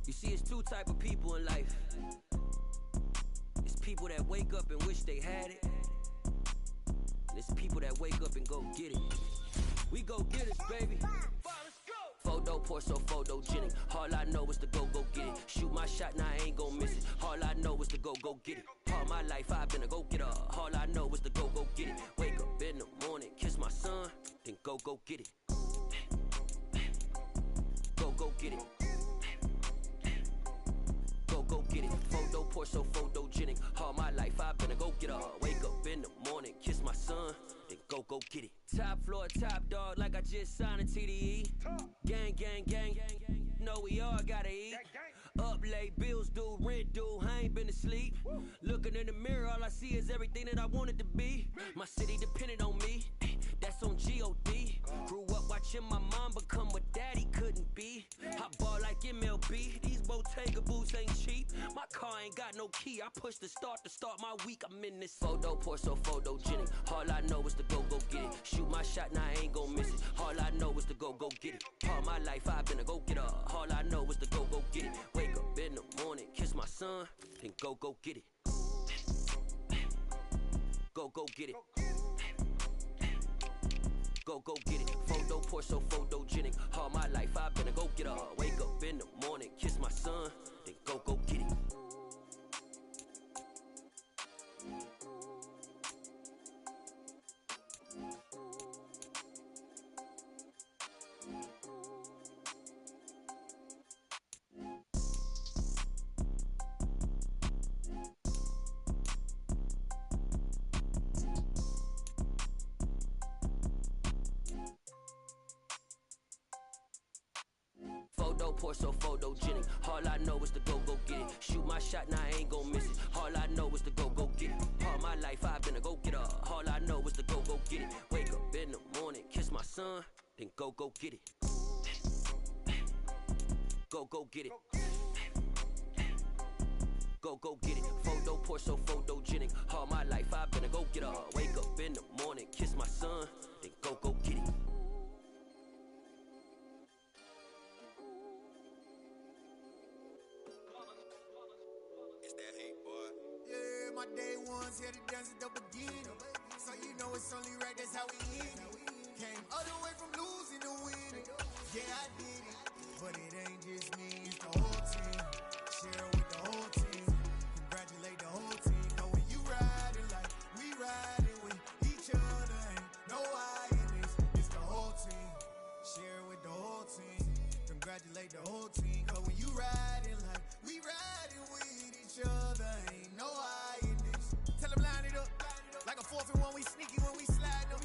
You see, it's two type of people in life. It's people that wake up and wish they had it. And it's people that wake up and go get it. We go get it, baby. Photo pour so photogenic. All I know is to go get it. Shoot my shot, now I ain't gon' miss it. All I know is to go get it. All my life I've been a go-getter. All I know is to go get it. Wake up in the morning, kiss my son, then go get it. Go get it. Go get it. Photo pour so photogenic. All my life I've been a go-getter. Wake up in the morning, kiss my son, then go get it. Top floor, top dog, like I just signed a TDE. Gang, gang, gang. Know we all gotta eat. Up late, bills due, rent due, I ain't been asleep. Looking in the mirror, all I see is everything that I wanted to be. My city depended on me, that's on G.O.D. Grew up watching my mom become what daddy couldn't be. I ball like MLB, these Bottega boots ain't cheap. My car ain't got no key, I push the start to start my week. I'm in this photo pour so photogenic. All I know is to go get it. Shoot my shot, now I ain't gon' miss it. All I know is to go get it. All my life I've been a go-getter. All I know is to go get it. Wake up in the morning, kiss my son, then go get it. Go get it. Go get it. Photo pour so photogenic. All my life I've been a go-getter. Wake up in the morning, kiss my son, then go get it. Photo pour so photogenic. All I know is to go get it. Shoot my shot, now I ain't gon' miss it. All I know is to go get it. All my life I've been a go-getter. All I know is to go get it. Wake up in the morning, kiss my son, then go get it. Go get it. Go get it. Photo pour so photogenic. All my life I've been a go-getter. Wake up in the morning, kiss my son, then go get it. Yeah, my day ones here to dance at the beginning. So you know it's only right, that's how we end it. Came all the way from losing to winning. Yeah, I did it, but it ain't just me, it's the whole team. Share with the whole team. Congratulate the whole team. Know when you riding like we riding with each other, ain't no I in this. It's the whole team. Share with the whole team. Congratulate the whole team. Cause when you riding like we riding with each other, ain't no I in this. Tell them line it up. Like a 4th and 1, we sneaky when we slide them.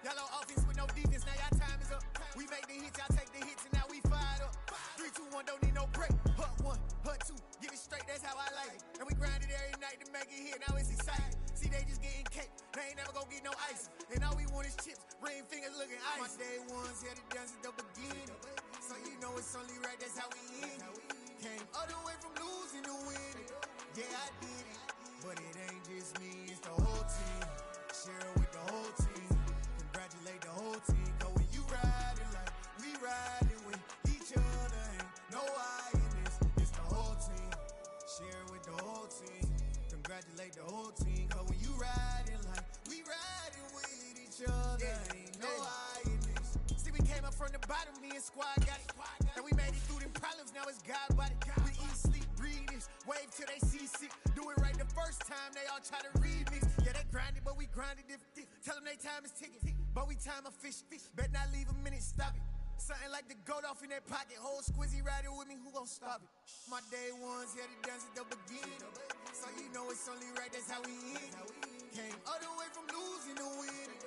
Y'all on offense with no defense, now y'all time is up. We make the hits, y'all take the hits, and now we fired up. 3, 2, 1, don't need no break. Hut 1, hut 2, give it straight, that's how I like it. And we grind it every night to make it hit, now it's exciting. See, they just getting cake, they ain't never gonna get no ice. And all we want is chips, ring fingers looking ice. My day ones here to dance at the beginning. So you know it's only right, that's how we end it. Came all the way from losing to winning. Yeah, I did it, but it ain't just me, it's the whole team. Share with the whole team. Congratulate the whole team. Cause when you riding like we riding with each other, ain't no I in this. It's the whole team. Share with the whole team. Congratulate the whole team. Cause when you riding like we riding with each other, ain't no I in this. See, we came up from the bottom, me and squad got it. And we made it through them problems, now it's God body. We eat, sleep, breathe this, wave till they seasick. Do it right the first time, they all try to remix. Yeah, they grinded, but we grinded different. Tell them they time is ticking, but we time a fish. Bet not leave a minute, stop it. Something like the goat off in their pocket. Whole squizzy riding with me, who gon' stop it? My day ones here to dance at the beginning. So you know it's only right, that's how we end it. Came all the way from losing to winning.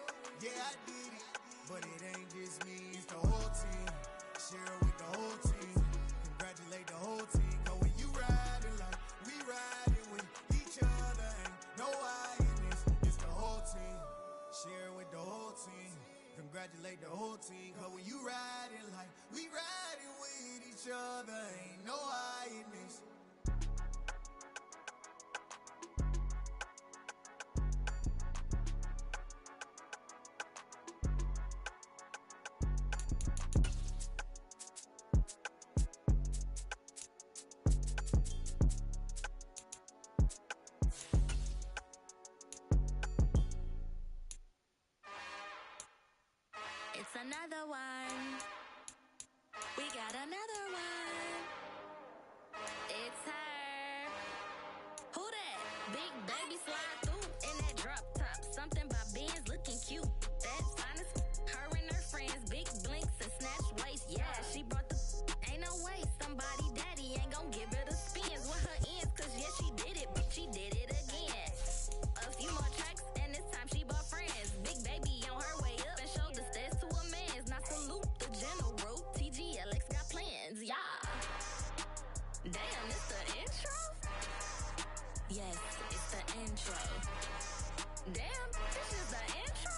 Yeah, I did it, but it ain't just me, it's the whole team. Share with the whole team. Congratulate the whole team. Cause when you riding like we riding with each other, ain't no I in this. It's the whole team. Share with the whole team. Congratulate the whole team. Cause when you riding like we riding with each other, ain't no I in this. another one. We got another one. It's her. Who that? Big baby slide through in that drop top. Something by Benz looking cute. That's honest. Her and her friends, big blinks and snatch waist. Yeah, she brought the. Ain't no way somebody daddy ain't gon' give her the spins with her ends. Cause yeah, she did it, but she did it again. A few more tracks and this time she bought friends. Big baby on her way up and showed the stairs to a man's. Now salute the general. TGLX got plans, yeah. Damn, it's the intro? Yes, it's the intro. Damn, this is the intro?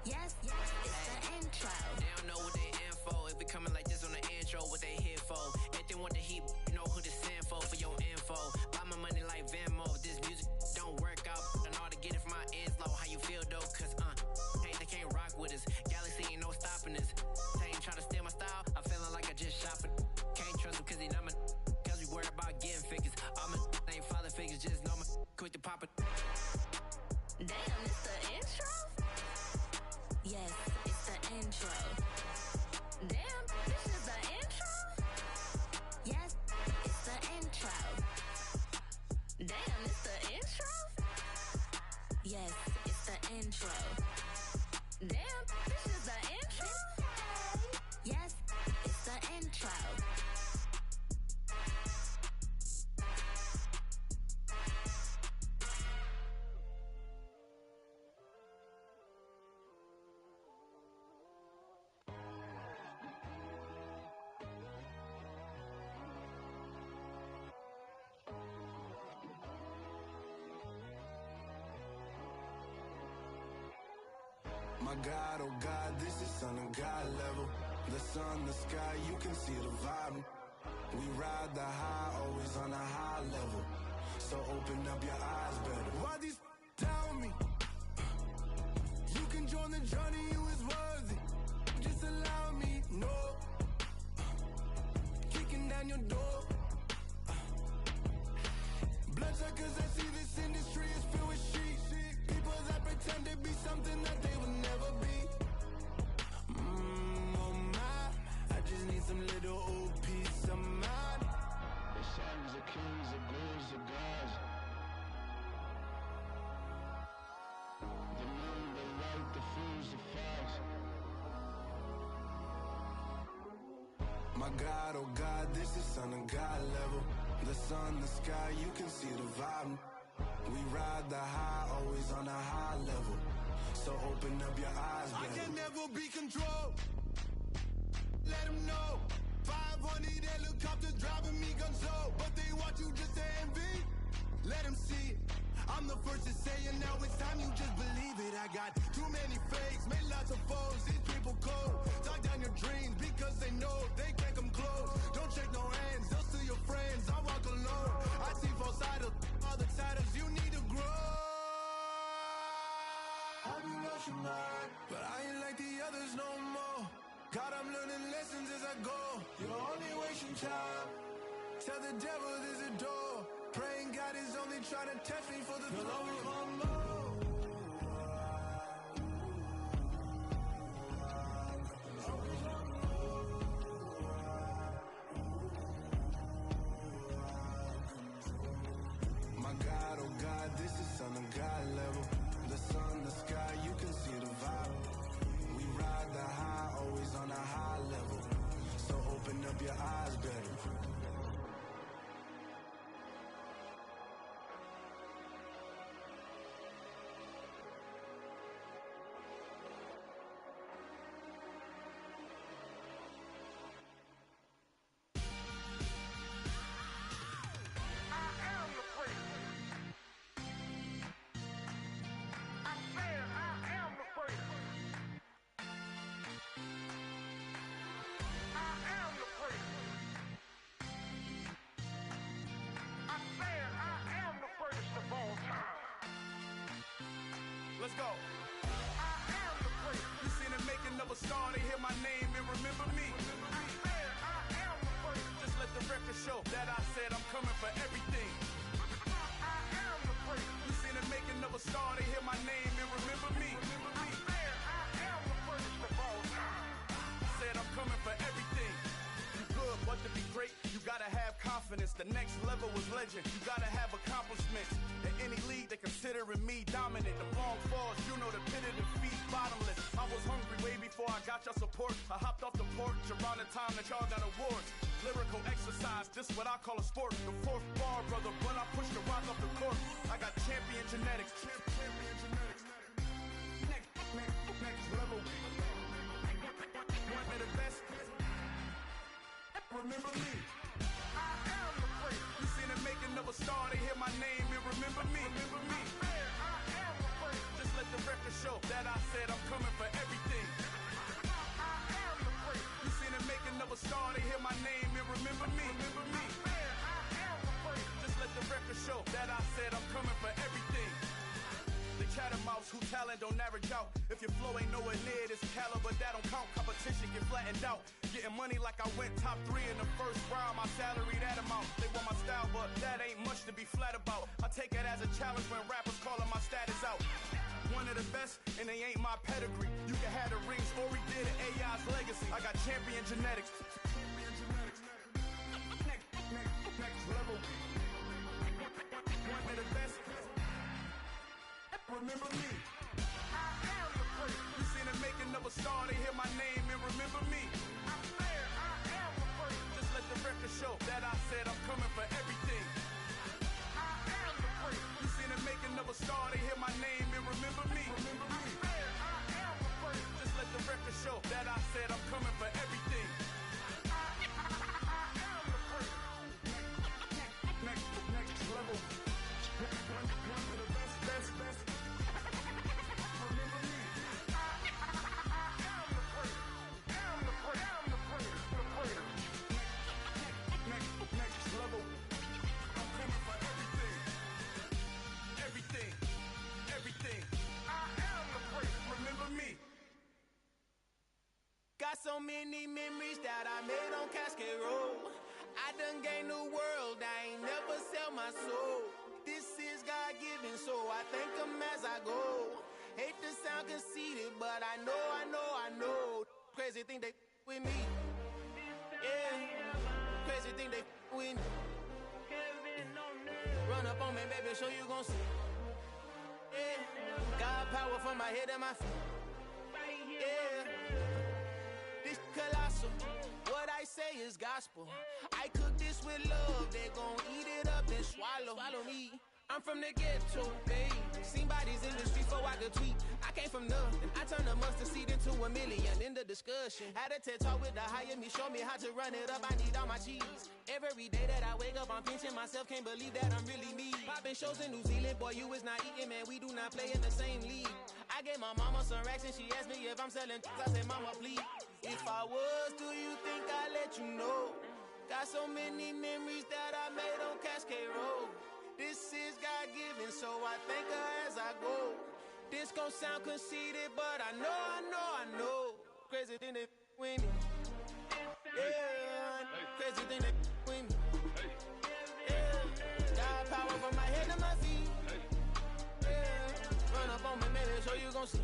Yes, it's the intro. They don't know what they in for. If it coming like this on the intro, what they here for? If they want the heat, you know who to send for your info. Buy my money like Venmo. If this music don't work out, and all to get it from my ends low. How you feel though? Cause hey, they can't rock with us. Galaxy ain't no stopping this. They ain't trying to steal my style. I'm feeling like I just shopping. Can't trust them cause they not my. Cause we worried about getting figures. All my ain't father figures. Just know my quick to pop it. Damn, it's the intro? Yes, it's the intro. Damn, this is the intro? Yes, it's the intro. Damn, it's the intro? Yes, it's the intro. Damn, this is the intro? Yes, it's the intro. My God, oh God, this is Son of God level. The sun, the sky, you can see the vibe. We ride the high, always on a high level. So open up your eyes better. Why these tell me? You can join the journey, you is worthy. Just allow me, no. Kicking down your door. Bloodshot cause I see this industry is filled with shit. People that pretend to be something that they will never be. Oh my, I just need some little old peace of mind. The sons of kings, the gurus, the gods. The moon, the light, the fools, the facts. My God, oh God, this is Son of God level. The sun, the sky, you can see the vibe. We ride the high, always on a high level. So open up your eyes, baby. I can never be controlled. Let them know. 500 helicopters driving me gunso. But they watch you just to envy. Let them see it. I'm the first to say it, now it's time you just believe it. I got too many fakes, made lots of foes. These people cold. Talk down your dreams because they know they can't come close. Don't shake no hands, they'll steal your friends. I walk alone. I see both sides of other titles. You need to grow. Have you lost your mind? But I ain't like the others no more. God, I'm learning lessons as I go. You're only wasting time. Tell the devil there's a door. Praying God is only trying to test me for the glory of Allah. My God, oh God, this is Son of God level. The sun, the sky, you can see the vibe. We ride the high, always on a high level. So open up your eyes better. Let's go. I am the prince. You seen the making of a star, they hear my name and remember me. I am the prince. Just let the record show that I said I'm coming for everything. I am the prince. You seen the making of a star, they hear my name and remember me. I am the prince of all legend, you gotta have accomplishments. In any league, they considering me dominant. The long falls, you know the pit of defeat, bottomless. I was hungry way before I got your support. I hopped off the porch around the time that y'all got awards. Lyrical exercise, this what I call a sport. The fourth bar, brother, when I push the rock off the court. I got champion genetics. Champion genetics. Next level. One of the best. Remember me. I am the great. You seen the making of a star, they hear my name and remember me. Remember me. I am the great. Just let the record show that I said I'm coming for everything. I am the great. You seen the making of a star, they hear my name and remember me. Remember me. I am the great. Just let the record show that I said I'm coming for everything. The chattermouths who talent don't average out. If your flow ain't nowhere near this caliber, that don't count. Competition get flattened out. Getting money like I went top 3 in the first round. My salary that amount. They want my style, but that ain't much to be flat about. I take it as a challenge when rappers calling my status out. One of the best, and they ain't my pedigree. You can have the rings, or we did it, AI's legacy. I got champion genetics. Next level. One of the best. Remember me. I am the great. You seen the making of a star, they hear my name and remember me. I am the great. Just let the record show that I said I'm coming for everything. I am the great. You seen the making of a star, they hear my name and remember me. Remember me. I am the great. Just let the record show that I said I'm coming for everything. I am the great. Next level. One of the best. Got so many memories that I made on Cascade Road. I done gained the world, I ain't never sell my soul. This is God-given, so I thank him as I go. Hate to sound conceited, but I know. Crazy thing they with me. Yeah, crazy thing they with me. Run up on me, baby, show you gon' see. Yeah, God power from my head and my feet. Yeah. This colossal, what I say is gospel. I cook this with love, they gon' eat it up and swallow me. I'm from the ghetto, babe. Seen bodies in the street before I could tweet. I came from nothing, I turned a mustard seed into a million. In the discussion, had a TED talk with the higher me, show me how to run it up. I need all my cheese. Every day that I wake up, I'm pinching myself. Can't believe that I'm really me. Popping shows in New Zealand, boy, you is not eating, man. We do not play in the same league. I gave my mama some racks and she asked me if I'm selling. I said, mama, please. If I was, do you think I'd let you know? Got so many memories that I made on Cascade Road. This is God-given, so I thank her as I go. This gon' sound conceited, but I know. Crazy thing they with me. Yeah, crazy thing they with me. Yeah, got power from my head to my feet. Yeah, run up on me, maybe so you gon' see.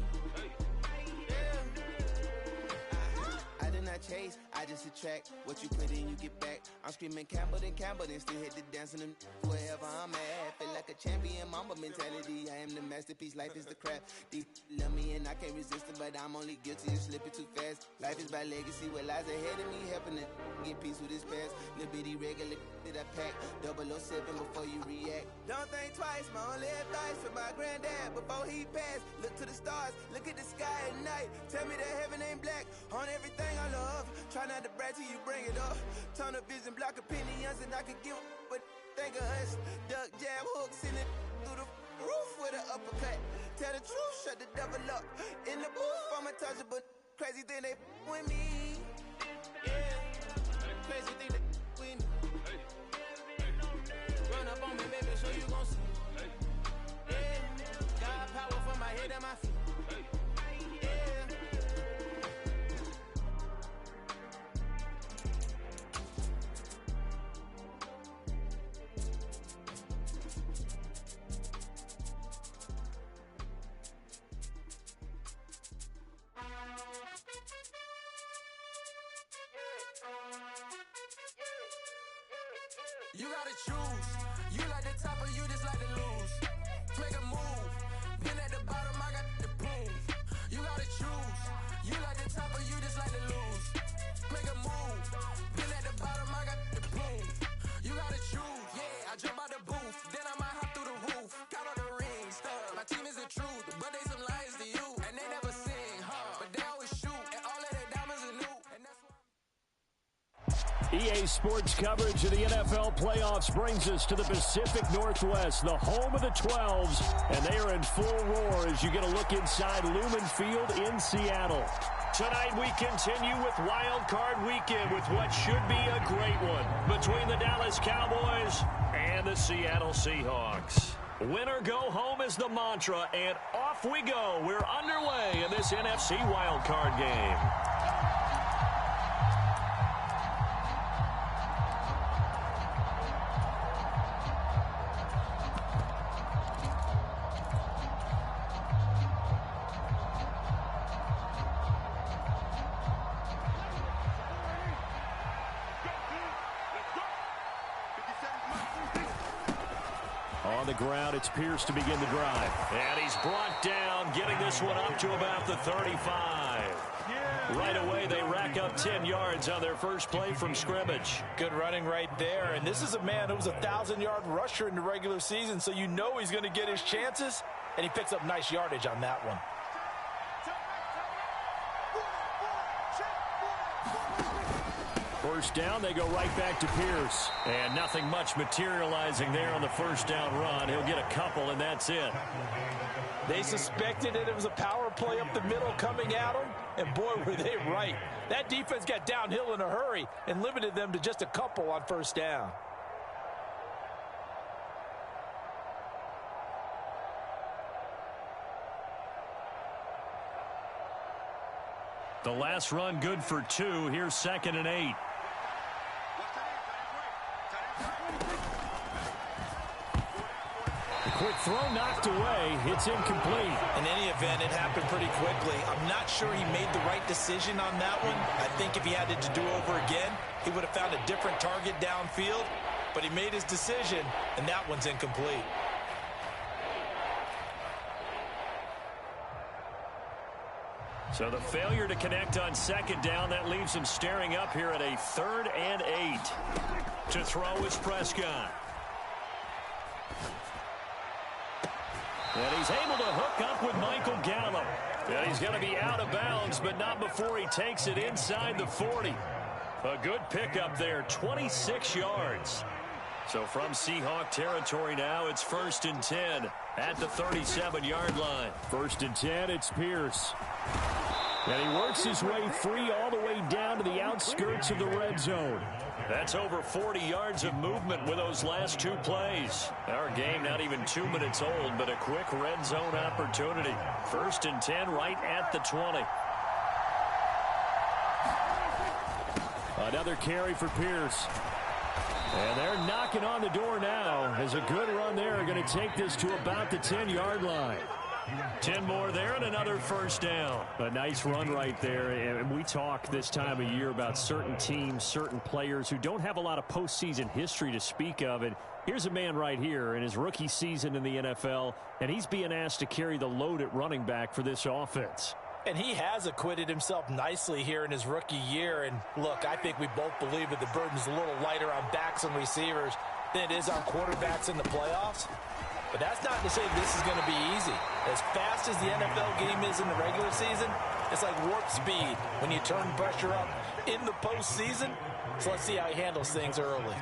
I did not chase, I just attract. What you put in, you get back. I'm screaming Campbell, then still hit the dancing and wherever I'm at. Feel like a champion, mamba mentality. I am the masterpiece, life is the crap. Deep love me and I can't resist it, but I'm only guilty of slipping too fast. Life is by legacy, what lies ahead of me, helping to get peace with this past. Little bitty regular that I pack, 007 before you react. Don't think twice, my only advice for my granddad before he passed. Look to the stars, look at the sky at night. Tell me that heaven ain't black on everything I love. Try not to brag till you bring it up. Tunnel vision, block opinions, and I could give but think of us. Duck, jab, hooks in it through the roof with an uppercut. Tell the truth, shut the devil up. In the booth, I'm untouchable. Crazy thing they with me. Yeah, crazy thing they with me. Run up on me, baby, so you gon' see. Yeah, got power from my head and my feet. You gotta choose. You like the top or you just like to lose? Make a move. Been at the bottom, I got the prove. You gotta choose. You like the top or you just like to lose? Make a move. Been at the bottom, I got the prove. You gotta choose. Yeah, I jump out the booth, then I might hop through the roof. Count on the rings, my team is the truth, but they some liars to you, and they never sing, but they always shoot, and all of their diamonds are new, and that's why. EA Sports coverage of the NFL playoffs brings us to the Pacific Northwest, the home of the 12s, and they are in full roar as you get a look inside Lumen Field in Seattle. Tonight we continue with Wild Card Weekend with what should be a great one between the Dallas Cowboys and the Seattle Seahawks. Win or go home is the mantra, and off we go. We're underway in this NFC Wild Card game. On the ground, it's Pierce to begin the drive. And he's brought down, getting this one up to about the 35. Right away, they rack up 10 yards on their first play from scrimmage. Good running right there. And this is a man who was a 1,000-yard rusher in the regular season, so you know he's going to get his chances. And he picks up nice yardage on that one. First down, they go right back to Pierce. And nothing much materializing there on the first down run. He'll get a couple, and that's it. They suspected that it was a power play up the middle coming at them, and boy, were they right. That defense got downhill in a hurry and limited them to just a couple on first down. The last run good for 2. Here's 2nd and 8. The quick throw knocked away. It's incomplete. In any event, it happened pretty quickly. I'm not sure he made the right decision on that one. I think if he had it to do over again, he would have found a different target downfield. But he made his decision, and that one's incomplete. So the failure to connect on 2nd down, that leaves him staring up here at a 3rd and 8. To throw is Prescott. And he's able to hook up with Michael Gallup. And he's going to be out of bounds, but not before he takes it inside the 40. A good pickup there, 26 yards. So from Seahawk territory now, it's 1st and 10 at the 37-yard line. 1st and 10, it's Pierce. And he works his way free all the way down to the outskirts of the red zone. That's over 40 yards of movement with those last 2 plays. Our game not even 2 minutes old, but a quick red zone opportunity. 1st and 10 right at the 20. Another carry for Pierce. And they're knocking on the door now as a good run there are going to take this to about the 10-yard line. 10 more there and another first down. A nice run right there. And we talk this time of year about certain teams, certain players who don't have a lot of postseason history to speak of. And here's a man right here in his rookie season in the NFL, and he's being asked to carry the load at running back for this offense. And he has acquitted himself nicely here in his rookie year. And look, I think we both believe that the burden's a little lighter on backs and receivers than it is on quarterbacks in the playoffs. But that's not to say this is going to be easy. As fast as the NFL game is in the regular season, it's like warp speed when you turn pressure up in the postseason. So let's see how he handles things early.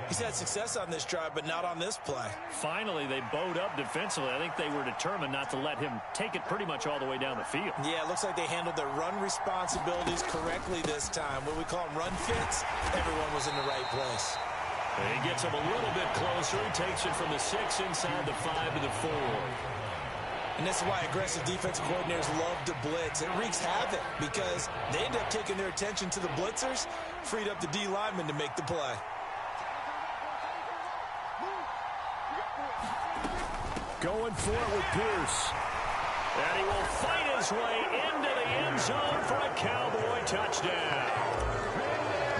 He's had success on this drive, but not on this play. Finally, they bowed up defensively. I think they were determined not to let him take it pretty much all the way down the field. Yeah, it looks like they handled their run responsibilities correctly this time. What we call them run fits, everyone was in the right place. And he gets him a little bit closer. He takes it from the 6 inside the 5 to the 4. And this is why aggressive defensive coordinators love to blitz. It wreaks havoc because they end up taking their attention to the blitzers, freed up the D lineman to make the play. Going for it with Pierce. And he will fight his way into the end zone for a Cowboy touchdown.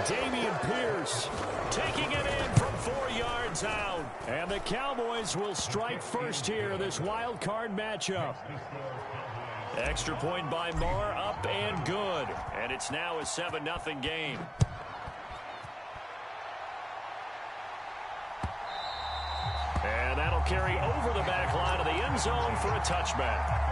Dameon Pierce taking it in from 4 yards out. And the Cowboys will strike first here, this wild card matchup. Extra point by Marr, up and good. And it's now a 7-0 game. And that'll carry over the back line of the end zone for a touchback.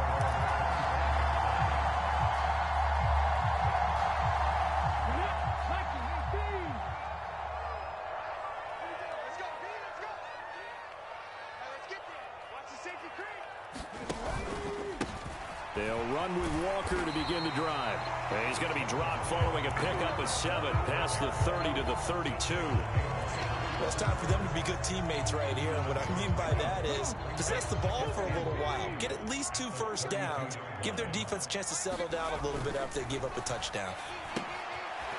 They'll run with Walker to begin the drive. And he's going to be dropped following a pickup of 7 past the 30 to the 32. Well, it's time for them to be good teammates right here. And what I mean by that is possess the ball for a little while. Get at least 2 first downs. Give their defense a chance to settle down a little bit after they give up a touchdown.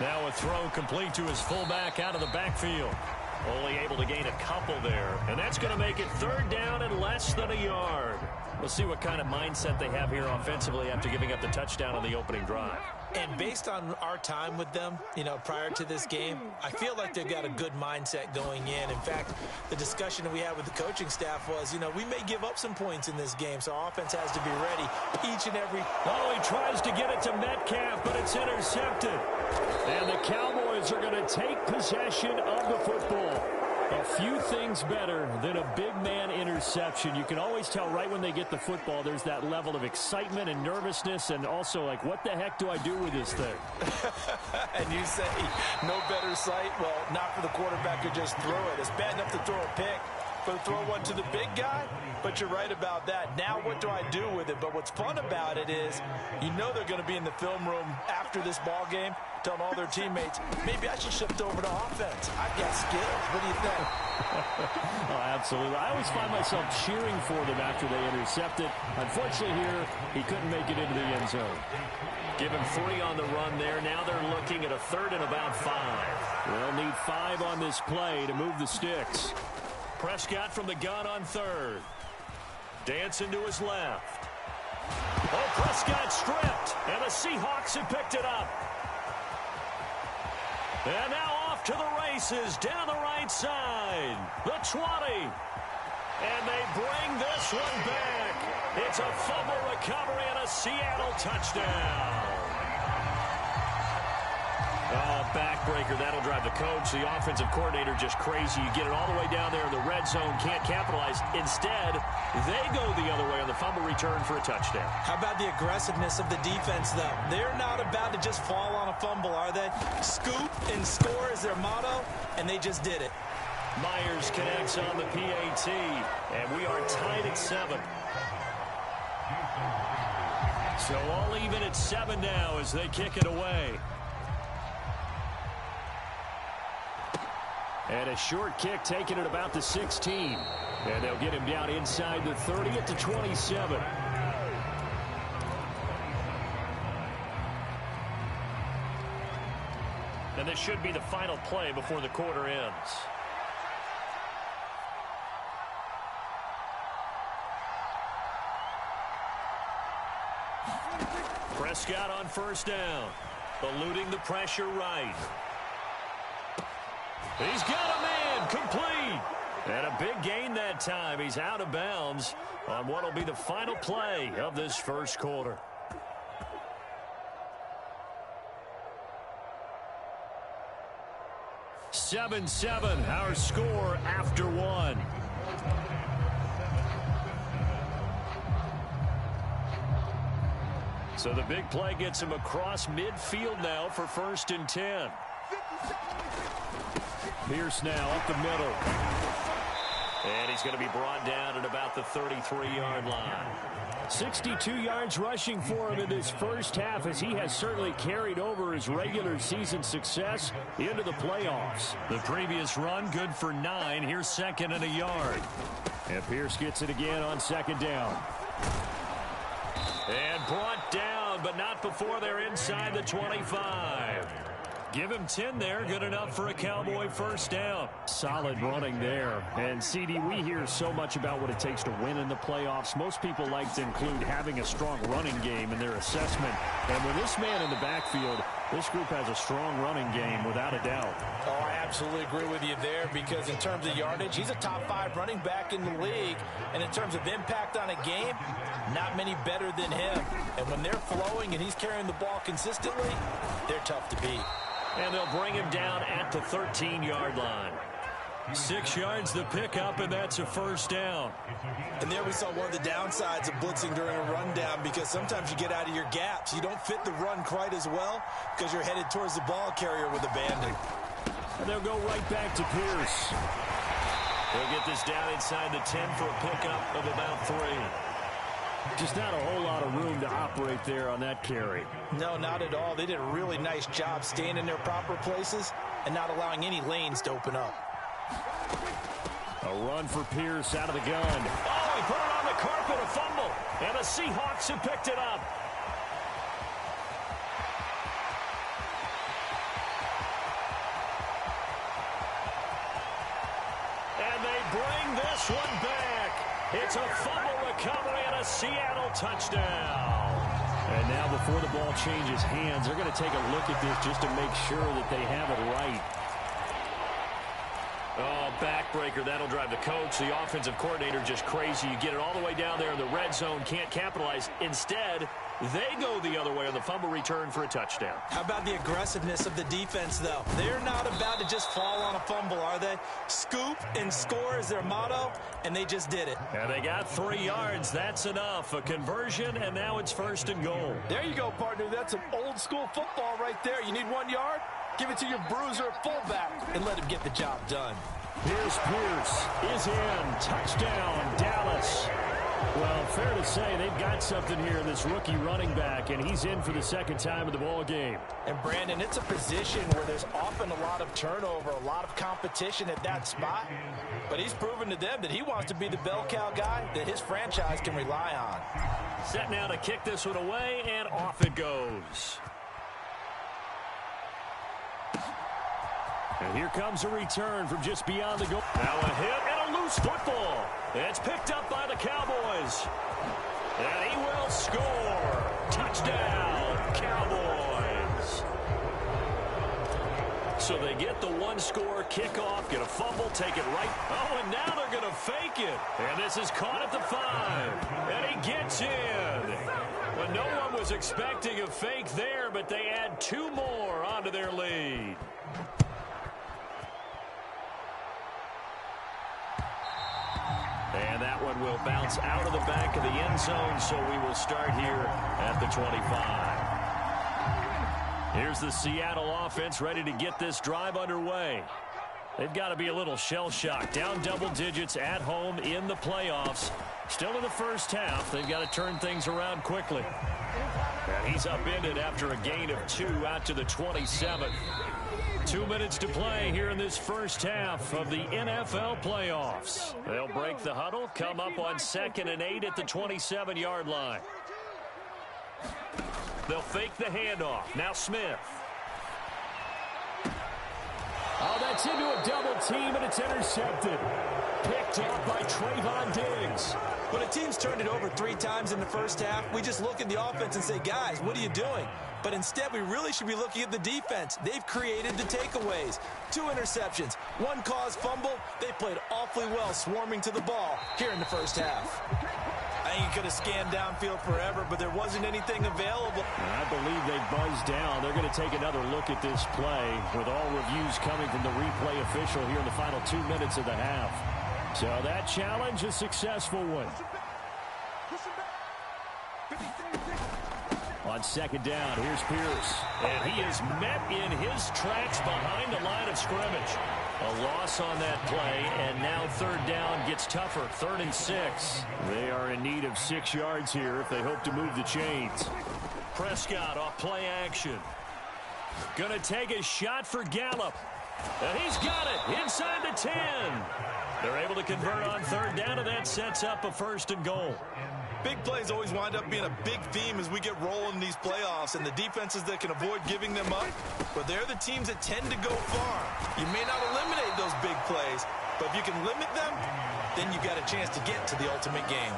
Now a throw complete to his fullback out of the backfield. Only able to gain a couple there. And that's going to make it 3rd down and less than a yard. We'll see what kind of mindset they have here offensively after giving up the touchdown on the opening drive. And based on our time with them, prior to this game, I feel like they've got a good mindset going in. In fact, the discussion that we had with the coaching staff was, we may give up some points in this game, so our offense has to be ready each and every. Oh, he tries to get it to Metcalf, but it's intercepted. And the Cowboys are going to take possession of the football. A few things better than a big man interception. You can always tell right when they get the football, there's that level of excitement and nervousness, and also like, what the heck do I do with this thing? And you say, no better sight? Well, not for the quarterback to just throw it. It's bad enough to throw a pick, but to throw one to the big guy? But you're right about that. Now what do I do with it? But what's fun about it is, they're going to be in the film room after this ball game, telling all their teammates, maybe I should shift over to offense. I've got skills. What do you think? Oh, absolutely. I always find myself cheering for them after they intercept it. Unfortunately here, he couldn't make it into the end zone. Give him 3 on the run there. Now they're looking at a 3rd and about 5. They'll need 5 on this play to move the sticks. Prescott from the gun on 3rd. Dancing to his left. Oh, Prescott stripped, and the Seahawks have picked it up. And now off to the races, down the right side. The 20. And they bring this one back. It's a fumble recovery and a Seattle touchdown. Oh, backbreaker. That'll drive the coach, the offensive coordinator, just crazy. You get it all the way down there in the red zone, can't capitalize. Instead, they go the other way on the fumble return for a touchdown. How about the aggressiveness of the defense, though? They're not about to just fall on a fumble, are they? Scoop and score is their motto, and they just did it. Myers connects on the PAT, and we are tied at 7. So all even at 7 now as they kick it away. And a short kick taken at about the 16. And they'll get him down inside the 30 at the 27. And this should be the final play before the quarter ends. Prescott on 1st down. Eluding the pressure right. He's got a man, complete. And a big gain that time. He's out of bounds on what will be the final play of this first quarter. (7-7) our score after 1. So the big play gets him across midfield now for 1st and 10. Pierce now up the middle. And he's going to be brought down at about the 33-yard line. 62 yards rushing for him in this first half, as he has certainly carried over his regular season success into the playoffs. The previous run good for 9. Here's 2nd and a yard. And Pierce gets it again on 2nd down. And brought down, but not before they're inside the 25. Give him 10 there. Good enough for a Cowboy 1st down. Solid running there. And, CD, we hear so much about what it takes to win in the playoffs. Most people like to include having a strong running game in their assessment. And with this man in the backfield, This group has a strong running game, without a doubt. Oh, I absolutely agree with you there, because in terms of yardage, he's a top 5 running back in the league. And in terms of impact on a game, not many better than him. And when they're flowing and he's carrying the ball consistently, they're tough to beat. And they'll bring him down at the 13-yard line. 6 yards the pickup, and that's a first down. And there we saw one of the downsides of blitzing during a rundown, because sometimes you get out of your gaps. You don't fit the run quite as well because you're headed towards the ball carrier with abandon. And they'll go right back to Pierce. They'll get this down inside the 10 for a pickup of about 3. Just not a whole lot of room to operate there on that carry. No, not at all. They did a really nice job staying in their proper places and not allowing any lanes to open up. A run for Pierce out of the gun. Oh, he put it on the carpet, a fumble. And the Seahawks have picked it up. And they bring this one back. It's a fumble recovery and a Seattle touchdown. And now before the ball changes hands, they're going to take a look at this just to make sure that they have it right. Oh, backbreaker. That'll drive the coach. The offensive coordinator just crazy. You get it all the way down there in the red zone. Can't capitalize. Instead, they go the other way on the fumble return for a touchdown. How about the aggressiveness of the defense, though? They're not about to just fall on a fumble, are they? Scoop and score is their motto, and they just did it. And they got 3 yards. That's enough. A conversion, and now it's first and goal. There you go, partner. That's some old-school football right there. You need 1 yard? Give it to your bruiser fullback and let him get the job done. Here's Pierce is in. Touchdown, Dallas. Well, fair to say they've got something here, this rookie running back, and he's in for the second time of the ball game. And, Brandon, it's a position where there's often a lot of turnover, a lot of competition at that spot. But he's proven to them that he wants to be the bell cow guy that his franchise can rely on. Set now to kick this one away, and off it goes. And here comes a return from just beyond the goal. Now a hit and a loose football. It's picked up by the Cowboys. And he will score. Touchdown, Cowboys. So they get the one-score kickoff, get a fumble, take it right. Oh, and now they're going to fake it. And this is caught at the 5. And he gets in. Well, no one was expecting a fake there, but they add 2 more onto their lead. And that one will bounce out of the back of the end zone, so we will start here at the 25. Here's the Seattle offense ready to get this drive underway. They've got to be a little shell-shocked. Down double digits at home in the playoffs. Still in the first half. They've got to turn things around quickly. And he's upended after a gain of 2 out to the 27. 2 minutes to play here in this first half of the NFL playoffs. They'll break the huddle, come up on 2nd and 8 at the 27-yard line. They'll fake the handoff. Now Smith. Oh, that's into a double team, and it's intercepted. Picked off by Trayvon Diggs. When a team's turned it over 3 times in the first half, we just look at the offense and say, guys, what are you doing? But instead, we really should be looking at the defense. They've created the takeaways. 2 interceptions, 1 caused fumble. They played awfully well swarming to the ball here in the first half. I think you could have scanned downfield forever, but there wasn't anything available. I believe they buzzed down. They're going to take another look at this play with all reviews coming from the replay official here in the final 2 minutes of the half. So that challenge, a successful one. On 2nd down, here's Pierce. And he is met in his tracks behind the line of scrimmage. A loss on that play, and now 3rd down gets tougher. 3rd and 6. They are in need of 6 yards here if they hope to move the chains. Prescott off play action. Gonna take a shot for Gallup. And he's got it inside the 10. They're able to convert on 3rd down, and that sets up a 1st and goal. Big plays always wind up being a big theme as we get rolling in these playoffs, and the defenses that can avoid giving them up, but they're the teams that tend to go far. You may not eliminate those big plays, but if you can limit them, then you got a chance to get to the ultimate game.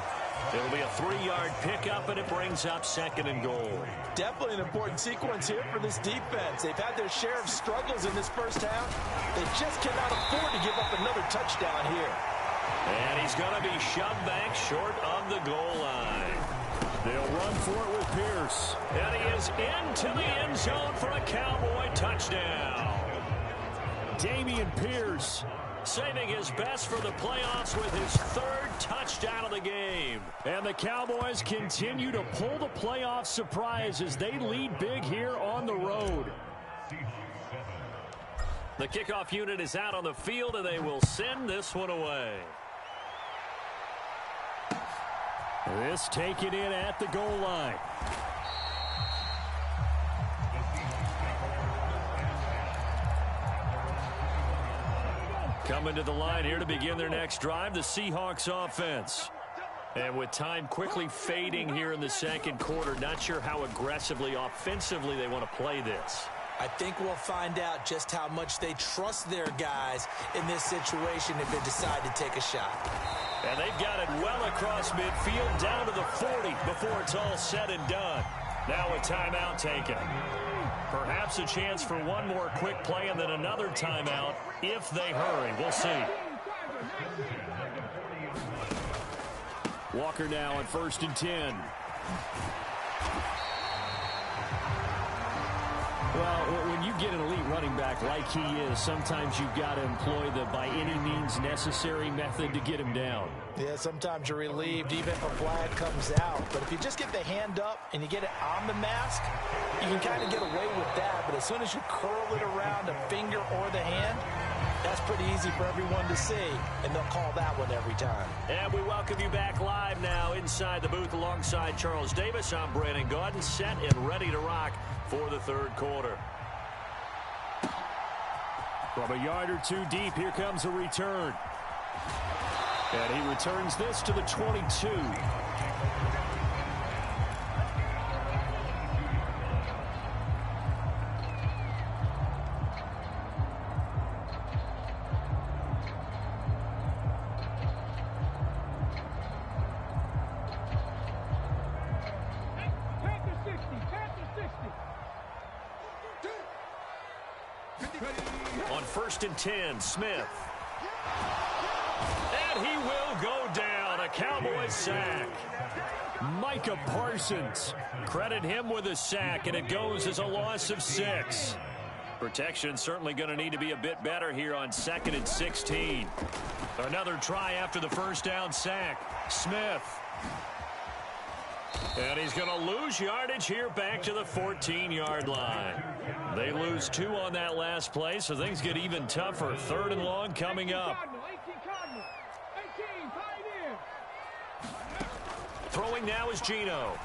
It'll be a 3-yard pickup, and it brings up 2nd and goal. Definitely an important sequence here for this defense. They've had their share of struggles in this first half. They just cannot afford to give up another touchdown here. And he's going to be shoved back short of the goal line. They'll run for it with Pierce. And he is into the end zone for a Cowboy touchdown. Dameon Pierce saving his best for the playoffs with his 3rd touchdown of the game. And the Cowboys continue to pull the playoff surprise as they lead big here on the road. The kickoff unit is out on the field, and they will send this one away. This taken in at the goal line. Coming to the line here to begin their next drive, the Seahawks offense. And with time quickly fading here in the second quarter, not sure how aggressively, offensively they want to play this. I think we'll find out just how much they trust their guys in this situation if they decide to take a shot. And they've got it well across midfield down to the 40 before it's all said and done. Now a timeout taken. Perhaps a chance for one more quick play and then another timeout if they hurry. We'll see. Walker now on 1st and 10. Well, when you get an elite running back like he is, sometimes you've got to employ the by any means necessary method to get him down. Yeah, sometimes you're relieved even if a flag comes out. But if you just get the hand up and you get it on the mask, you can kind of get away with that. But as soon as you curl it around a finger or the hand, that's pretty easy for everyone to see, and they'll call that one every time. And we welcome you back live now inside the booth alongside Charles Davis. I'm Brandon Gaudin, set and ready to rock for the 3rd quarter. From a yard or 2 deep, here comes a return. And he returns this to the 22. On 1st and 10, Smith. And he will go down. A Cowboy sack. Micah Parsons. Credit him with a sack, and it goes as a loss of 6. Protection certainly going to need to be a bit better here on 2nd and 16. Another try after the first down sack. Smith. And he's going to lose yardage here back to the 14-yard line. They lose 2 on that last play, so things get even tougher. 3rd and long coming up. Throwing now is Geno.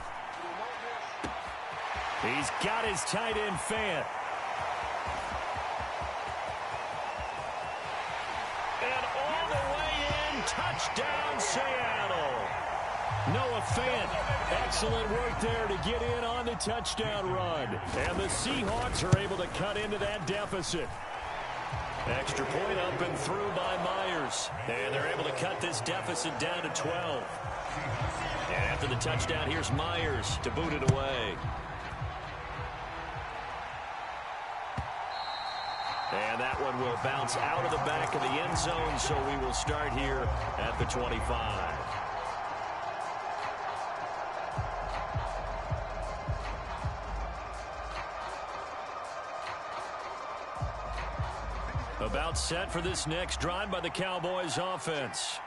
He's got his tight end Fant. And all the way in, touchdown Seattle. Noah Fant, excellent work there to get in on the touchdown run. And the Seahawks are able to cut into that deficit. Extra point up and through by Myers. And they're able to cut this deficit down to 12. And after the touchdown, here's Myers to boot it away. And that one will bounce out of the back of the end zone, so we will start here at the 25. About set for this next drive by the Cowboys offense.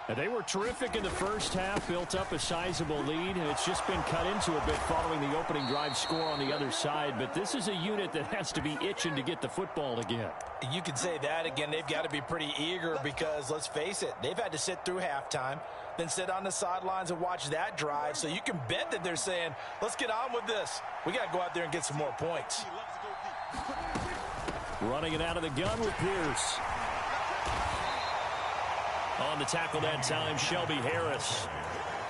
And they were terrific in the first half, built up a sizable lead, and it's just been cut into a bit following the opening drive score on the other side. But this is a unit that has to be itching to get the football again. You can say that again. They've got to be pretty eager because, let's face it, they've had to sit through halftime, then sit on the sidelines and watch that drive. So you can bet that they're saying, let's get on with this. We got to go out there and get some more points. Running it out of the gun with Pierce. On the tackle that time, Shelby Harris.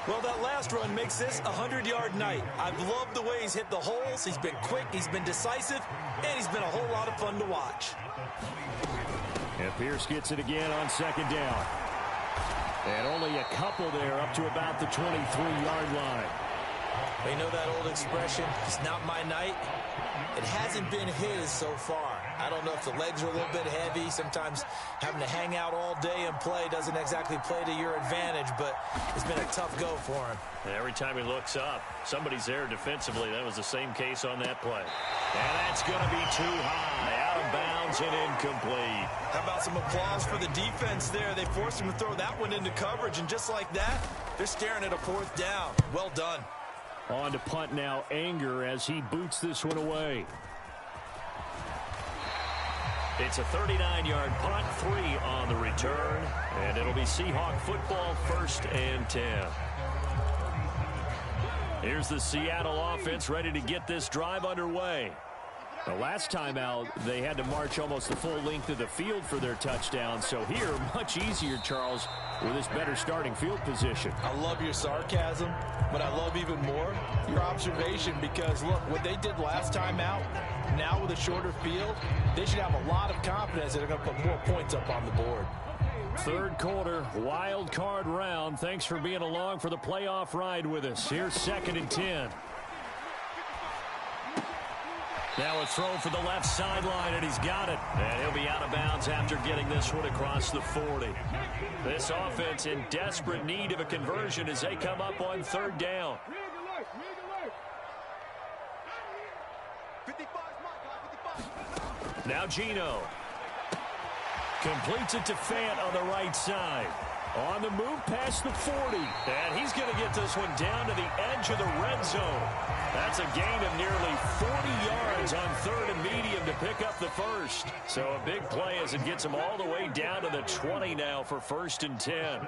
Well, that last run makes this a 100-yard night. I've loved the way he's hit the holes. He's been quick, he's been decisive, and he's been a whole lot of fun to watch. And Pierce gets it again on 2nd down. And only a couple there up to about the 23-yard line. You know that old expression, it's not my night? It hasn't been his so far. I don't know if the legs are a little bit heavy. Sometimes having to hang out all day and play doesn't exactly play to your advantage, but it's been a tough go for him. And every time he looks up, somebody's there defensively. That was the same case on that play. And that's going to be too high, out of bounds and incomplete. How about some applause for the defense there? They forced him to throw that one into coverage, and just like that, they're staring at a 4th down. Well done. On to punt now, Anger, as he boots this one away. It's a 39-yard punt, 3 on the return, and it'll be Seahawk football, 1st and 10. Here's the Seattle offense ready to get this drive underway. The last time out, they had to march almost the full length of the field for their touchdown. So here, much easier, Charles, with this better starting field position. I love your sarcasm, but I love even more your observation because, look, what they did last time out, now with a shorter field, they should have a lot of confidence that they're going to put more points up on the board. Third quarter, wild card round. Thanks for being along for the playoff ride with us. Here's 2nd and 10. Now a throw for the left sideline, and he's got it. And he'll be out of bounds after getting this one across the 40. This offense in desperate need of a conversion as they come up on 3rd down. Now Geno. Completes it to Fant on the right side. On the move past the 40. And he's going to get this one down to the edge of the red zone. That's a gain of nearly 40 yards on 3rd and medium to pick up the first. So a big play as it gets him all the way down to the 20 now for 1st and 10.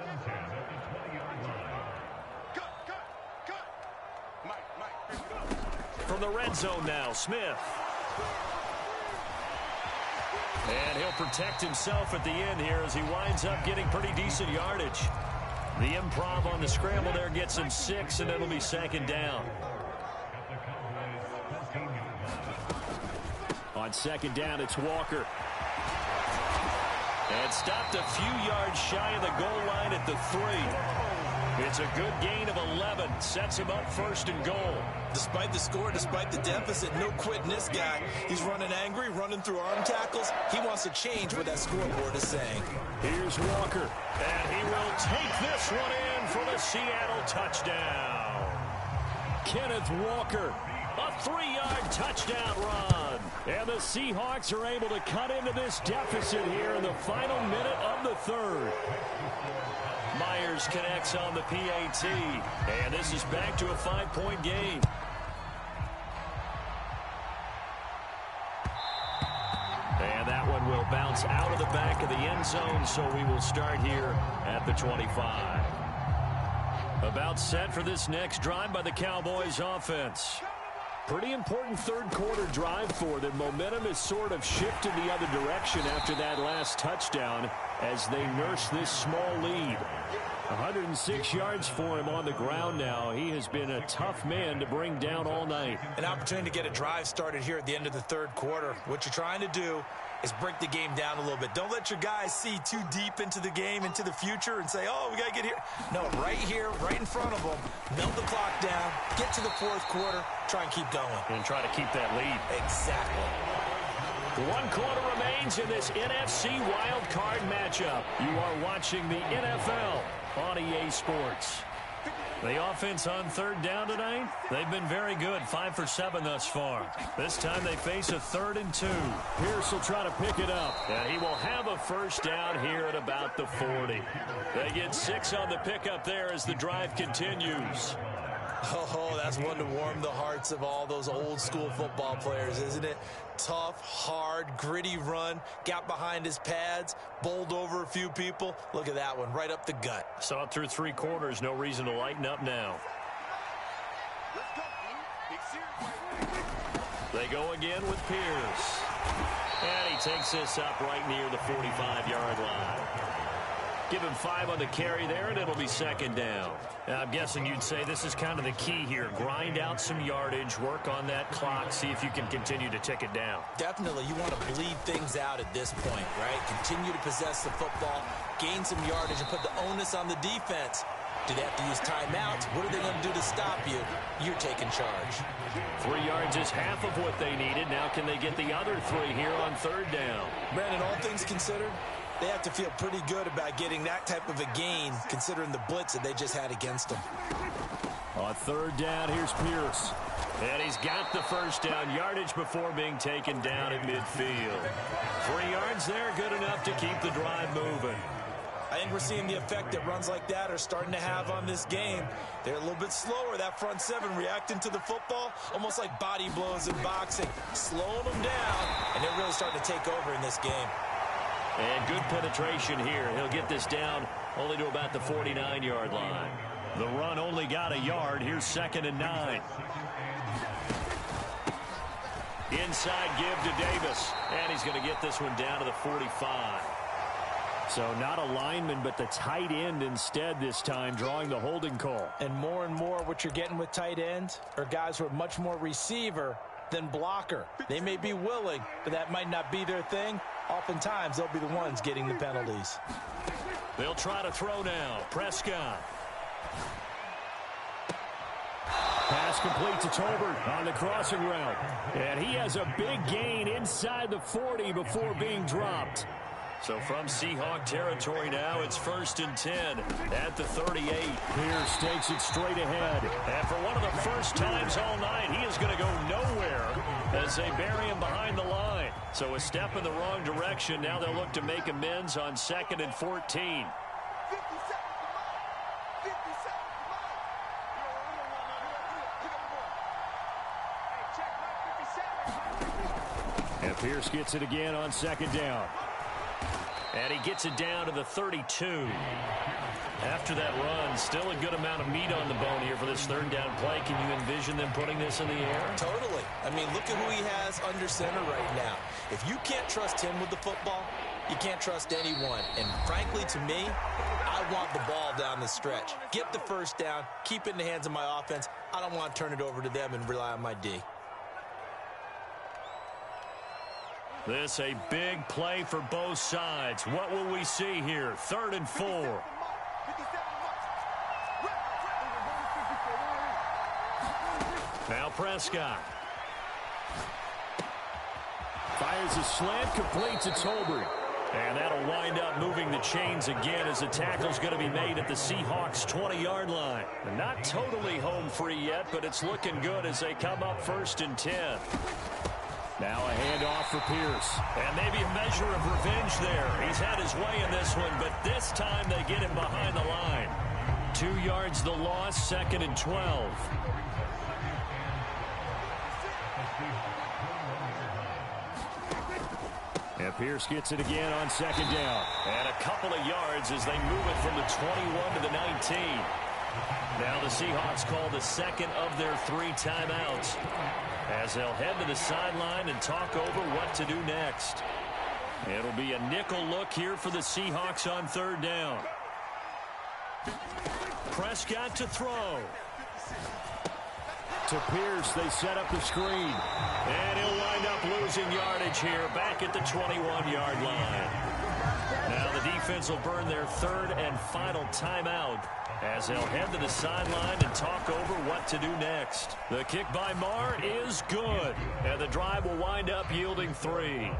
From the red zone now, Smith. And he'll protect himself at the end here as he winds up getting pretty decent yardage. The improv on the scramble there gets him 6, and it'll be 2nd down. On 2nd down, it's Walker. And stopped a few yards shy of the goal line at the 3. It's a good gain of 11. Sets him up 1st and goal. Despite the score, despite the deficit, no quitting this guy. He's running angry, running through arm tackles. He wants to change what that scoreboard is saying. Here's Walker. And he will take this one in for the Seattle touchdown. Kenneth Walker. A 3-yard touchdown run. And the Seahawks are able to cut into this deficit here in the final minute of the 3rd. Myers connects on the PAT. And this is back to a 5-point game. And that one will bounce out of the back of the end zone, so we will start here at the 25. About set for this next drive by the Cowboys offense. Pretty important 3rd quarter drive for them. Momentum has sort of shifted the other direction after that last touchdown as they nurse this small lead. 106 yards for him on the ground now. He has been a tough man to bring down all night. An opportunity to get a drive started here at the end of the 3rd quarter. What you're trying to do is break the game down a little bit. Don't let your guys see too deep into the game, into the future, and say, oh, we got to get here. No, right here, right in front of them, melt the clock down, get to the 4th quarter, try and keep going. And try to keep that lead. Exactly. 1 quarter remains in this NFC wild card matchup. You are watching the NFL on EA Sports. The offense on 3rd down tonight, they've been very good, 5 for 7 thus far. This time they face a 3rd and 2. Pierce will try to pick it up, and he will have a 1st down here at about the 40. They get 6 on the pickup there as the drive continues. Oh, that's one to warm the hearts of all those old school football players, isn't it? Tough, hard, gritty run, got behind his pads, bowled over a few people. Look at that one, right up the gut. Saw it through 3 quarters, no reason to lighten up now. They go again with Pierce. And he takes this up right near the 45-yard line. Give him 5 on the carry there, and it'll be second down. I'm guessing you'd say this is kind of the key here. Grind out some yardage, work on that clock, see if you can continue to tick it down. Definitely, you want to bleed things out at this point, right? Continue to possess the football, gain some yardage, and put the onus on the defense. Do they have to use timeouts? What are they going to do to stop you? You're taking charge. 3 yards is half of what they needed. Now can they get the other 3 here on third down? Brandon, all things considered, they have to feel pretty good about getting that type of a gain, considering the blitz that they just had against them. On third down, here's Pierce. And he's got the first down yardage before being taken down at midfield. 3 yards there, good enough to keep the drive moving. I think we're seeing the effect that runs like that are starting to have on this game. They're a little bit slower, that front 7, reacting to the football, almost like body blows in boxing, slowing them down, and they're really starting to take over in this game. And good penetration here. He'll get this down only to about the 49-yard line. The run only got a yard. Here's 2nd and 9. Inside give to Davis. And he's going to get this one down to the 45. So not a lineman, but the tight end instead this time, drawing the holding call. And more what you're getting with tight ends are guys who are much more receiver than blocker. They may be willing, but that might not be their thing. Oftentimes, they'll be the ones getting the penalties. They'll try to throw now. Prescott. Pass complete to Tolbert on the crossing route. And he has a big gain inside the 40 before being dropped. So from Seahawk territory now, it's 1st and 10 at the 38. Pierce takes it straight ahead. And for one of the first times all night, he is going to go nowhere as they bury him behind the line. So a step in the wrong direction. Now they'll look to make amends on 2nd and 14. And Pierce gets it again on 2nd down. And he gets it down to the 32. After that run, still a good amount of meat on the bone here for this 3rd down play. Can you envision them putting this in the air? Totally. I mean, look at who he has under center right now. If you can't trust him with the football, you can't trust anyone. And frankly, to me, I want the ball down the stretch. Get the 1st down, keep it in the hands of my offense. I don't want to turn it over to them and rely on my D. This a big play for both sides. What will we see here? 3rd and 4. Now Prescott. Fires a slant, complete to Tolbert. And that'll wind up moving the chains again as the tackle's going to be made at the Seahawks' 20-yard line. Not totally home free yet, but it's looking good as they come up 1st and 10. Now a handoff for Pierce. And maybe a measure of revenge there. He's had his way in this one, but this time they get him behind the line. 2 yards the loss, 2nd and 12. And Pierce gets it again on 2nd down. And a couple of yards as they move it from the 21 to the 19. Now the Seahawks call the 2nd of their 3 timeouts, as they'll head to the sideline and talk over what to do next. It'll be a nickel look here for the Seahawks on 3rd down. Prescott to throw. To Pierce, they set up the screen. And he'll wind up losing yardage here back at the 21-yard line. Now the defense will burn their 3rd and final timeout, as they'll head to the sideline and talk over what to do next. The kick by Marr is good, and the drive will wind up yielding 3.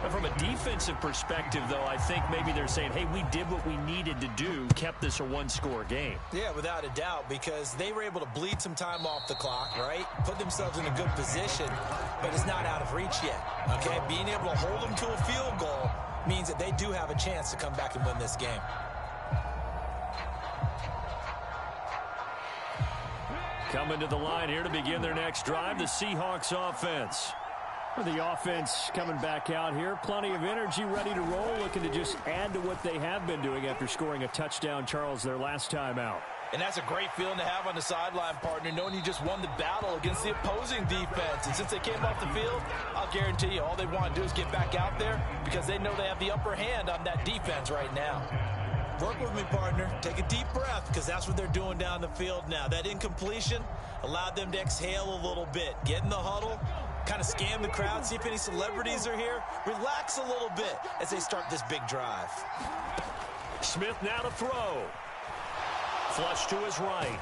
And from a defensive perspective, though, I think maybe they're saying, hey, we did what we needed to do, kept this a 1-score game. Yeah, without a doubt, because they were able to bleed some time off the clock, right? Put themselves in a good position, but it's not out of reach yet, okay? Being able to hold them to a field goal means that they do have a chance to come back and win this game. Coming to the line here to begin their next drive, the Seahawks offense. The offense coming back out here. Plenty of energy, ready to roll, looking to just add to what they have been doing after scoring a touchdown, Charles, their last time out. And that's a great feeling to have on the sideline, partner, knowing you just won the battle against the opposing defense. And since they came off the field, I'll guarantee you all they want to do is get back out there because they know they have the upper hand on that defense right now. Work with me, partner. Take a deep breath, because that's what they're doing down the field now. That incompletion allowed them to exhale a little bit. Get in the huddle, kind of scan the crowd, see if any celebrities are here. Relax a little bit as they start this big drive. Smith now to throw. Flush to his right.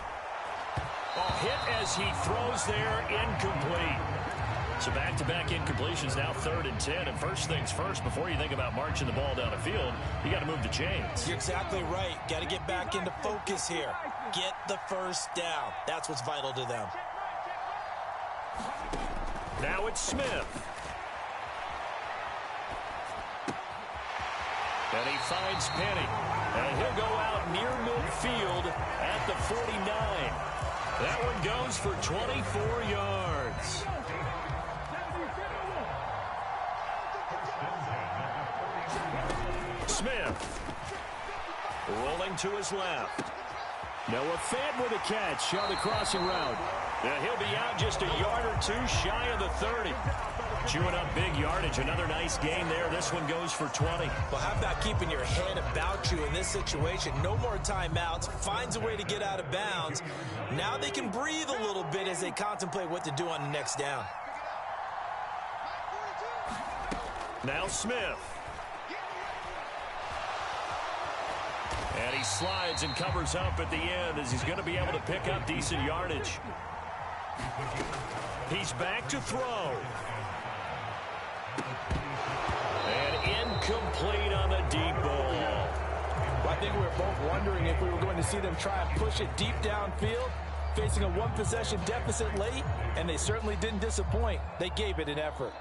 Hit as he throws there, incomplete. So back-to-back incompletions, now 3rd and 10. And first things first, before you think about marching the ball down the field, you got to move the chains. You're exactly right. Got to get back into focus here. Get the first down. That's what's vital to them. Now it's Smith. And he finds Penny. And he'll go out near midfield at the 49. That one goes for 24 yards. Smith rolling to his left. Noah Fant with a catch on the crossing route. And he'll be out just a yard or two shy of the 30. Chewing up big yardage. Another nice gain there. This one goes for 20. Well, how about keeping your head about you in this situation? No more timeouts. Finds a way to get out of bounds. Now they can breathe a little bit as they contemplate what to do on the next down. Now Smith. And he slides and covers up at the end as he's going to be able to pick up decent yardage. He's back to throw. And incomplete on the deep ball. Well, I think we were both wondering if we were going to see them try and push it deep downfield, facing a one-possession deficit late, and they certainly didn't disappoint. They gave it an effort.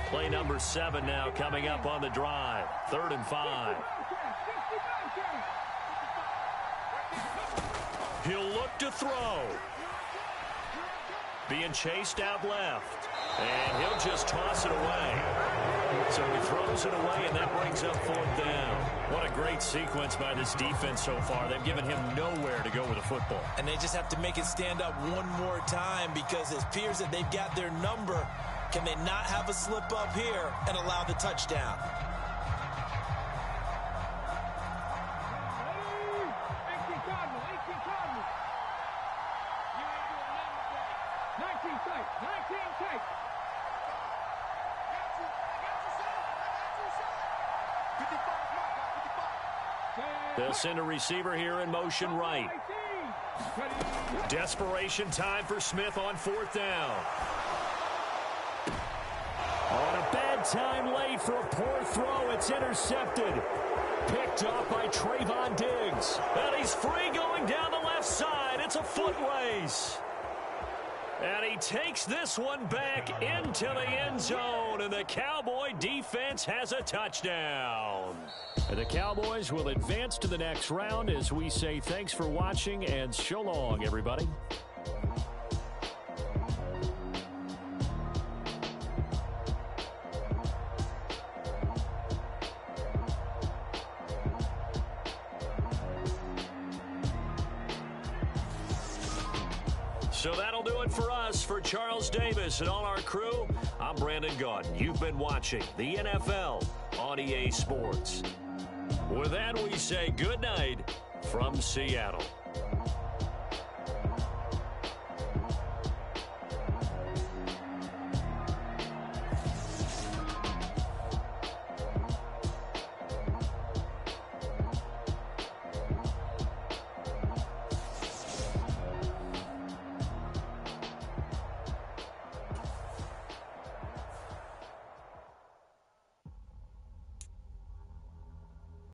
Play number 7 now coming up on the drive. 3rd and 5. He'll look to throw. Being chased out left. And he'll just toss it away. So he throws it away, and that brings up 4th down. What a great sequence by this defense so far. They've given him nowhere to go with the football. And they just have to make it stand up one more time, because it appears that they've got their number. Can they not have a slip up here and allow the touchdown? They'll send a receiver here in motion right. Desperation time for Smith on 4th down. On a bad time late for a poor throw. It's intercepted. Picked up by Trayvon Diggs. And he's free going down the left side. It's a foot race. And he takes this one back into the end zone. And the Cowboy defense has a touchdown. And the Cowboys will advance to the next round as we say thanks for watching and so long, everybody. So that'll do it for us. For Charles Davis and all our crew, I'm Brandon Gaudin. You've been watching the NFL on EA Sports. With that, we say good night from Seattle.